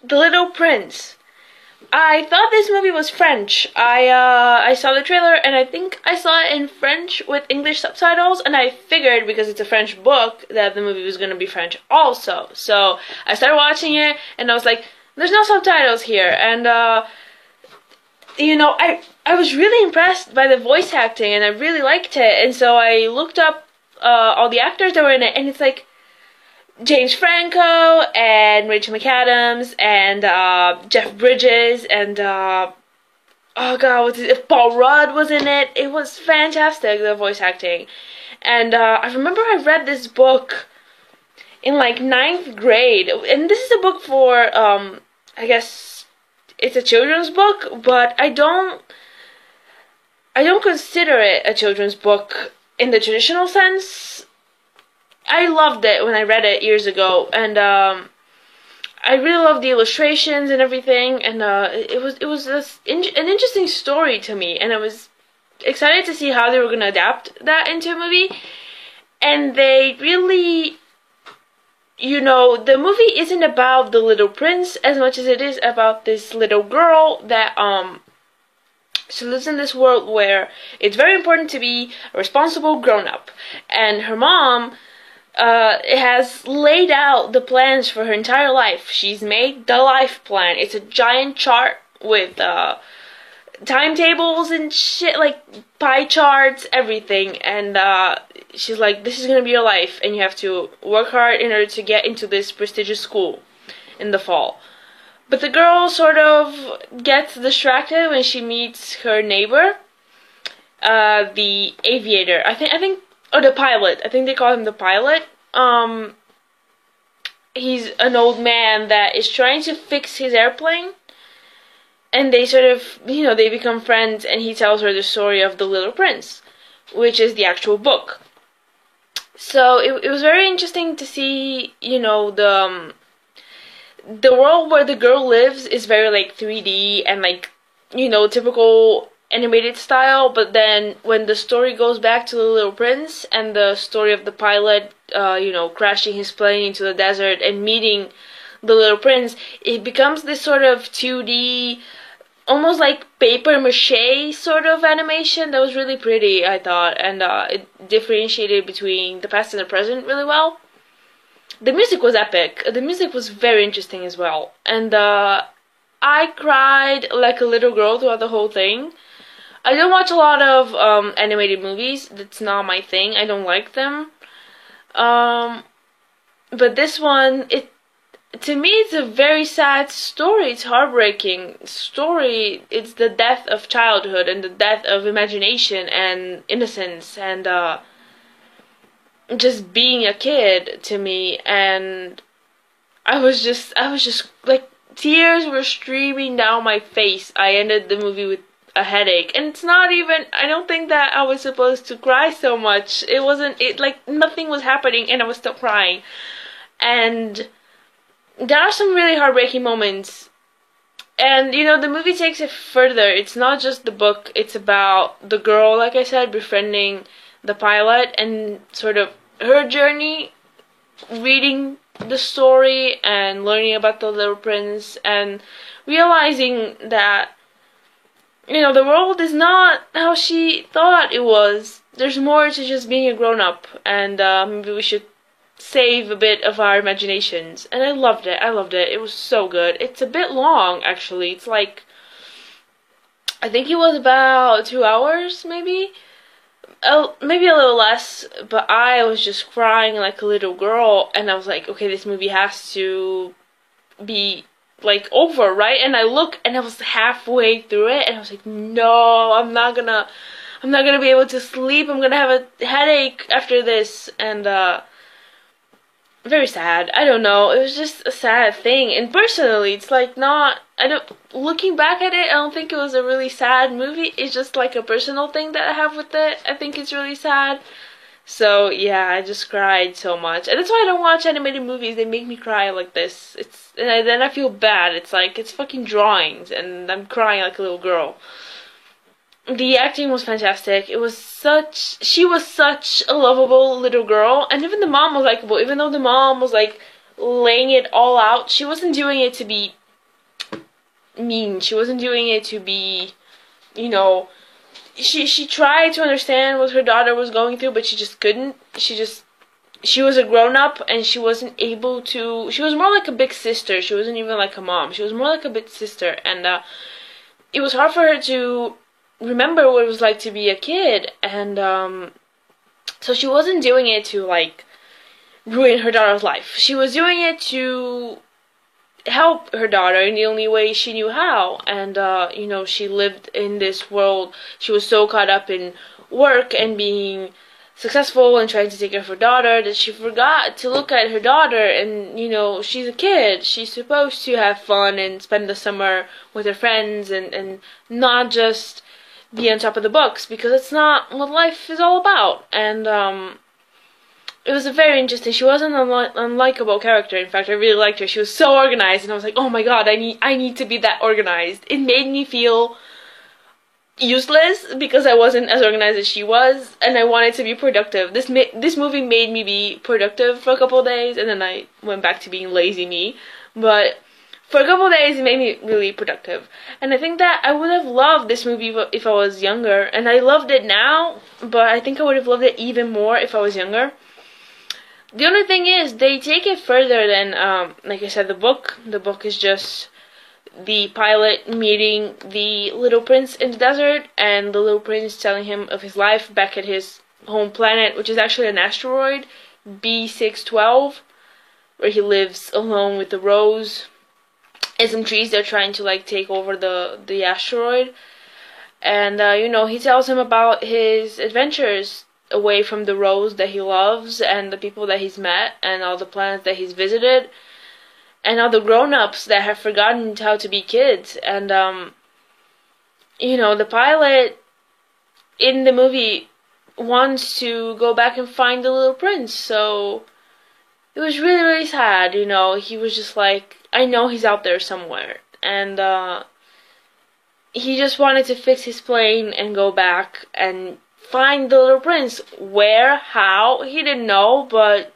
The Little Prince. I thought this movie was French. I saw the trailer and I think I saw it in French with English subtitles, and I figured because it's a French book that the movie was gonna be French also. So I started watching it and I was like, there's no subtitles here, and I was really impressed by the voice acting and I really liked it, and so I looked up all the actors that were in it, and it's like James Franco and Rachel McAdams and Jeff Bridges and oh god, what's it? Paul Rudd was in it. It was fantastic, the voice acting. And I remember I read this book in like ninth grade, and this is a book for I guess it's a children's book, but I don't consider it a children's book in the traditional sense. I loved it when I read it years ago, and I really loved the illustrations and everything, and it was an interesting story to me, and I was excited to see how they were going to adapt that into a movie. And they really, the movie isn't about the Little Prince as much as it is about this little girl that she lives in this world where it's very important to be a responsible grown-up, and her mom has laid out the plans for her entire life. She's made the life plan. It's a giant chart with timetables and shit, like pie charts, everything. And she's like, this is gonna be your life, and you have to work hard in order to get into this prestigious school in the fall. But the girl sort of gets distracted when she meets her neighbor, the aviator. I think. Oh, the pilot. I think they call him the pilot. He's an old man that is trying to fix his airplane. And they sort of, they become friends, and he tells her the story of The Little Prince, which is the actual book. So it was very interesting to see, the world where the girl lives is very, like, 3D and, like, typical animated style, but then when the story goes back to the Little Prince and the story of the pilot, crashing his plane into the desert and meeting the Little Prince, it becomes this sort of 2D, almost like paper mache sort of animation that was really pretty, I thought, and it differentiated between the past and the present really well. The music was epic. The music was very interesting as well, and I cried like a little girl throughout the whole thing. I don't watch a lot of animated movies. That's not my thing. I don't like them. But this one, to me, it's a very sad story. It's heartbreaking story. It's the death of childhood and the death of imagination and innocence and just being a kid to me. And I was just like, tears were streaming down my face. I ended the movie with a headache, and it's not even, I don't think that I was supposed to cry so much. Like nothing was happening and I was still crying. And there are some really heartbreaking moments, and the movie takes it further. It's not just the book, it's about the girl, like I said, befriending the pilot and sort of her journey reading the story and learning about the Little Prince and realizing that the world is not how she thought it was. There's more to just being a grown-up, and maybe we should save a bit of our imaginations. And I loved it. It was so good. It's a bit long, actually. It's like, I think it was about 2 hours, maybe? Maybe a little less, but I was just crying like a little girl, and I was like, okay, this movie has to be like over, right? And I look, and I was halfway through it, and I was like, no, I'm not gonna be able to sleep. I'm gonna have a headache after this. And very sad. I don't know. It was just a sad thing. And personally, it's like looking back at it, I don't think it was a really sad movie. It's just like a personal thing that I have with it. I think it's really sad. So yeah, I just cried so much, and that's why I don't watch animated movies. They make me cry like this. Then I feel bad. It's like, it's fucking drawings, and I'm crying like a little girl. The acting was fantastic. She was such a lovable little girl, and even the mom was likable. Even though the mom was like laying it all out, she wasn't doing it to be mean. She wasn't doing it to be, you know, she tried to understand what her daughter was going through, but she just couldn't. She was a grown up and she wasn't able to. She was more like a big sister. She wasn't even like a mom. She was more like a big sister, and it was hard for her to remember what it was like to be a kid, and so she wasn't doing it to like ruin her daughter's life. She was doing it to help her daughter in the only way she knew how. And you know, she lived in this world. She was so caught up in work and being successful and trying to take care of her daughter that she forgot to look at her daughter. And you know, she's a kid. She's supposed to have fun and spend the summer with her friends, and not just be on top of the books, because it's not what life is all about. And it was a very interesting. She wasn't an unlikable character. In fact, I really liked her. She was so organized, and I was like, oh my god, I need to be that organized. It made me feel useless because I wasn't as organized as she was, and I wanted to be productive. This movie made me be productive for a couple of days, and then I went back to being lazy me. But for a couple of days, it made me really productive. And I think that I would have loved this movie if I was younger, and I loved it now, but I think I would have loved it even more if I was younger. The only thing is, they take it further than, like I said, the book. The book is just the pilot meeting the little prince in the desert, and the little prince telling him of his life back at his home planet, which is actually an asteroid, B612, where he lives alone with the rose and some trees that are trying to like take over the asteroid. And you know, he tells him about his adventures away from the rose that he loves, and the people that he's met, and all the planets that he's visited, and all the grown-ups that have forgotten how to be kids. And you know, the pilot in the movie wants to go back and find the little prince, so it was really, really sad. You know, he was just like, I know he's out there somewhere, and he just wanted to fix his plane and go back and find the little prince. Where, how, he didn't know, but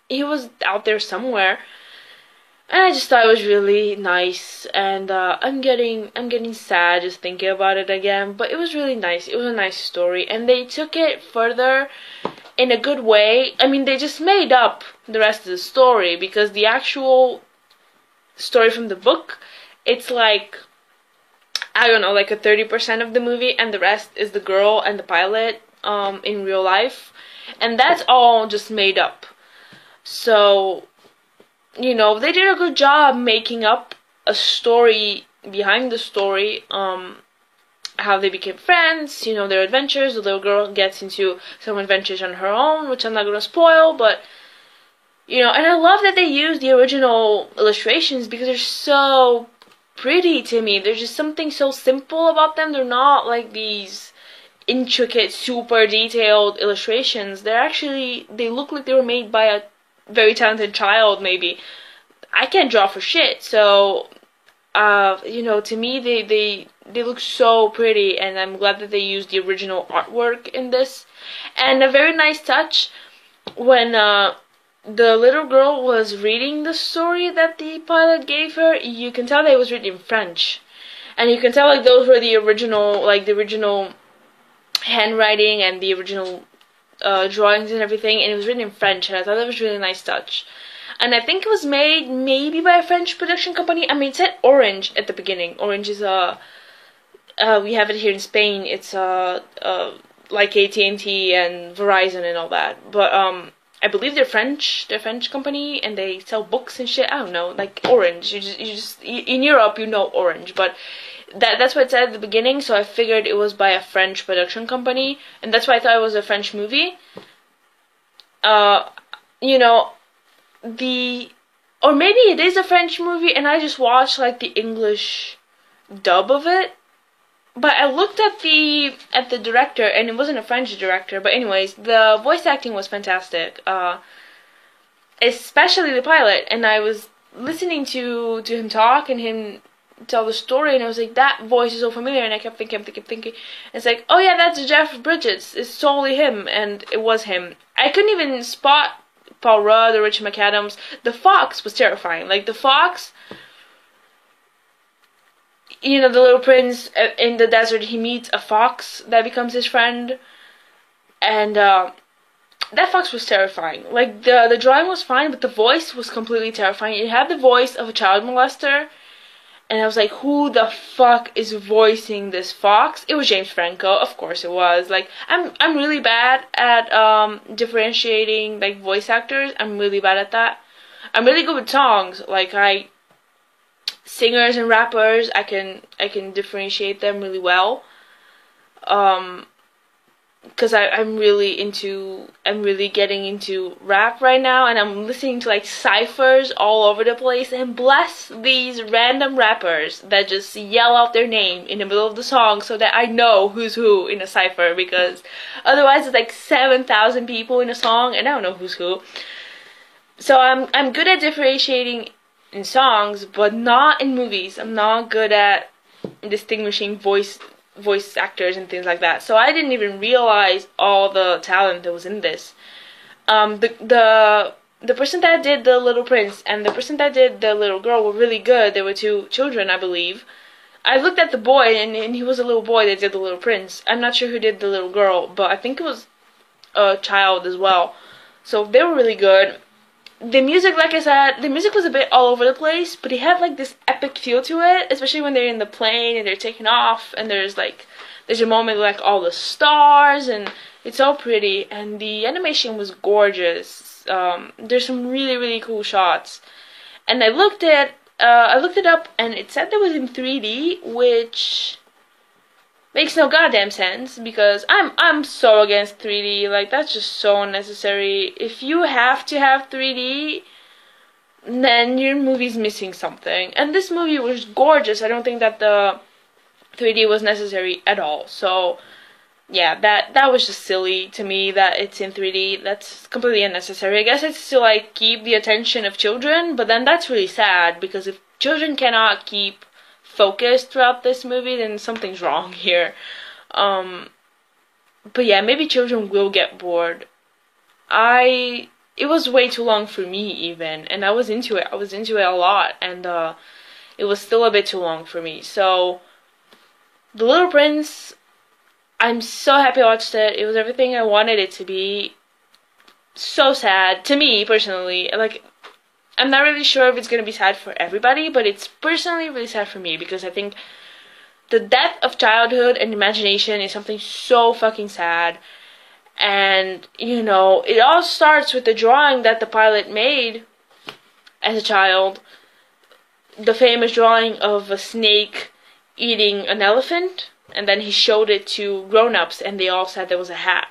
he was out there somewhere. And I just thought it was really nice, and I'm getting sad just thinking about it again. But it was really nice. It was a nice story, and they took it further in a good way. I mean, they just made up the rest of the story, because the actual story from the book, it's like, I don't know, like a 30% of the movie, and the rest is the girl and the pilot in real life, and that's all just made up. So, you know, they did a good job making up a story behind the story, how they became friends, you know, their adventures. The little girl gets into some adventures on her own, which I'm not gonna spoil, but you know, and I love that they used the original illustrations because they're so pretty to me. There's just something so simple about them. They're not like these intricate, super detailed illustrations. They look like they were made by a very talented child, maybe. I can't draw for shit, so you know, to me they look so pretty, and I'm glad that they used the original artwork in this. And a very nice touch when the little girl was reading the story that the pilot gave her, you can tell that it was written in French. And you can tell like those were the original handwriting and the original drawings and everything, and it was written in French, and I thought that was a really nice touch. And I think it was made maybe by a French production company. I mean, it said Orange at the beginning. Orange is we have it here in Spain. It's like AT&T and Verizon and all that. But I believe they're French company, and they sell books and shit. I don't know, like Orange. You just in Europe, you know Orange, but that's what it said at the beginning. So I figured it was by a French production company, and that's why I thought it was a French movie. You know, or maybe it is a French movie, and I just watched like the English dub of it. But I looked at the director, and it wasn't a French director. But anyways, the voice acting was fantastic, especially the pilot. And I was listening to him talk and him tell the story, and I was like, that voice is so familiar. And I kept thinking. It's like, oh yeah, that's Jeff Bridges. It's totally him, and it was him. I couldn't even spot Paul Rudd or Rachel McAdams. The fox was terrifying. Like the fox, you know, the little prince in the desert, he meets a fox that becomes his friend, and that fox was terrifying. Like, the drawing was fine, but the voice was completely terrifying. It had the voice of a child molester, and I was like, who the fuck is voicing this fox? It was James Franco, of course it was. Like, I'm really bad at differentiating like voice actors. I'm really bad at that. I'm really good with songs. Like, singers and rappers, I can differentiate them really well. Because I'm really getting into rap right now, and I'm listening to like ciphers all over the place, and bless these random rappers that just yell out their name in the middle of the song so that I know who's who in a cipher, because otherwise it's like 7,000 people in a song and I don't know who's who. So I'm good at differentiating in songs, but not in movies. I'm not good at distinguishing voice actors and things like that. So I didn't even realize all the talent that was in this. The person that did the Little Prince and the person that did the little girl were really good. There were two children, I believe. I looked at the boy, and he was a little boy that did the Little Prince. I'm not sure who did the little girl, but I think it was a child as well. So they were really good. The music, like I said, the music was a bit all over the place, but it had like this epic feel to it, especially when they're in the plane and they're taking off, and there's a moment with like all the stars, and it's all pretty, and the animation was gorgeous. There's some really, really cool shots, and I looked it up, and it said it was in 3D, which makes no goddamn sense, because I'm so against 3D. Like, that's just so unnecessary. If you have to have 3D, then your movie's missing something. And this movie was gorgeous. I don't think that the 3D was necessary at all. So, yeah, that was just silly to me that it's in 3D. That's completely unnecessary. I guess it's to, like, keep the attention of children, but then that's really sad, because if children cannot keep focused throughout this movie, then something's wrong here. But yeah, maybe children will get bored. It was way too long for me even, and I was into it a lot, and it was still a bit too long for me. So The Little Prince, I'm so happy I watched it. It was everything I wanted it to be. So sad to me personally. Like, I'm not really sure if it's going to be sad for everybody, but it's personally really sad for me, because I think the death of childhood and imagination is something so fucking sad. And, you know, it all starts with the drawing that the pilot made as a child. The famous drawing of a snake eating an elephant, and then he showed it to grown-ups, and they all said there was a hat.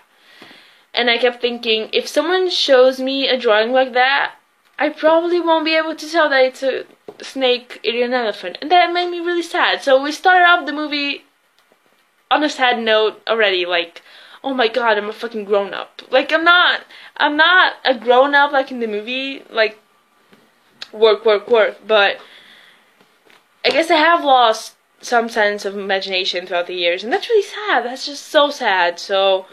And I kept thinking, if someone shows me a drawing like that, I probably won't be able to tell that it's a snake eating an elephant. And that made me really sad. So we started off the movie on a sad note already. Like, oh my god, I'm a fucking grown-up. Like, I'm not a grown-up like in the movie. Like, work. But I guess I have lost some sense of imagination throughout the years. And that's really sad. That's just so sad. So,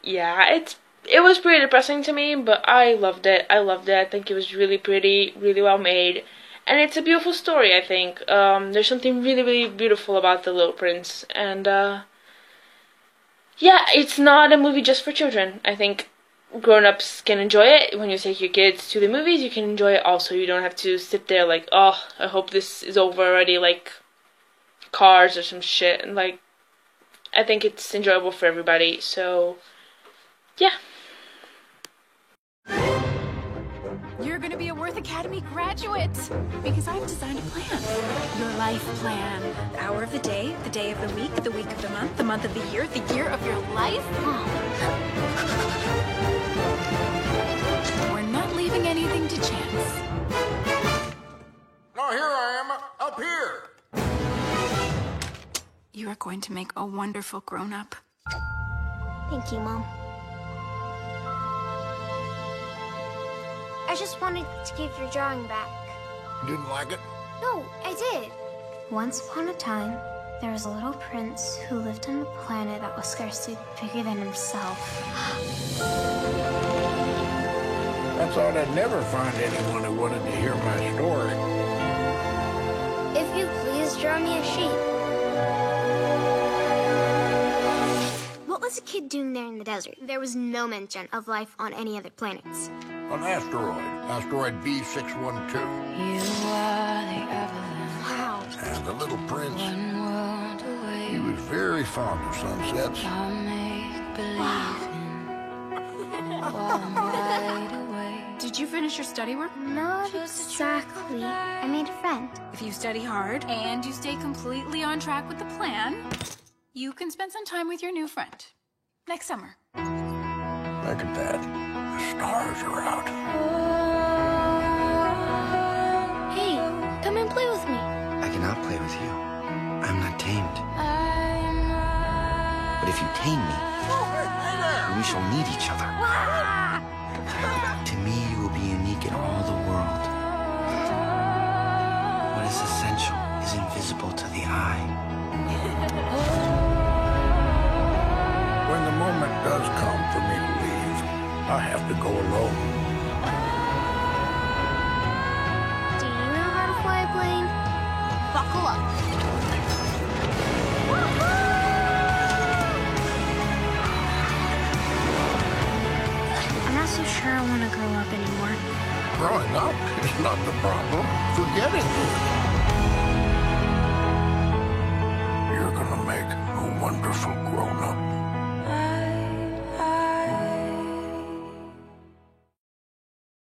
yeah, it was pretty depressing to me, but I loved it. I think it was really pretty, really well made. And it's a beautiful story, I think. There's something really, really beautiful about The Little Prince. And, yeah, it's not a movie just for children. I think grown-ups can enjoy it. When you take your kids to the movies, you can enjoy it also. You don't have to sit there like, oh, I hope this is over already, like Cars or some shit. And, like, I think it's enjoyable for everybody. So, yeah. You're going to be a Worth Academy graduate because I've designed a plan. Your life plan. The hour of the day of the week of the month of the year of your life. We're not leaving anything to chance. Now here I am, up here. You are going to make a wonderful grown-up. Thank you, Mom. I just wanted to give your drawing back. You didn't like it? No, I did. Once upon a time, there was a little prince who lived on a planet that was scarcely bigger than himself. I thought I'd never find anyone who wanted to hear my story. If you please draw sheep. What was a kid doing there in the desert? There was no mention of life on any other planets. An asteroid B612. You are the Everland, Wow. And the little prince, one world away. he was very fond of sunsets. I'll make believe while I'm wide awake. Did you finish your study work? Not exactly. I made a friend. If you study hard and you stay completely on track with the plan, you can spend some time with your new friend next summer. Look at that. The stars are out. Hey, come and play with me. I cannot play with you. I'm not tamed. But if you tame me, we shall need each other. To me, you will be unique in all the world. What is essential is invisible to the eye. When the moment does come for me to leave, I have to go alone. Do you know how to fly a plane? Buckle up. I'm not so sure I want to grow up anymore. Growing up is not the problem. Forgetting it.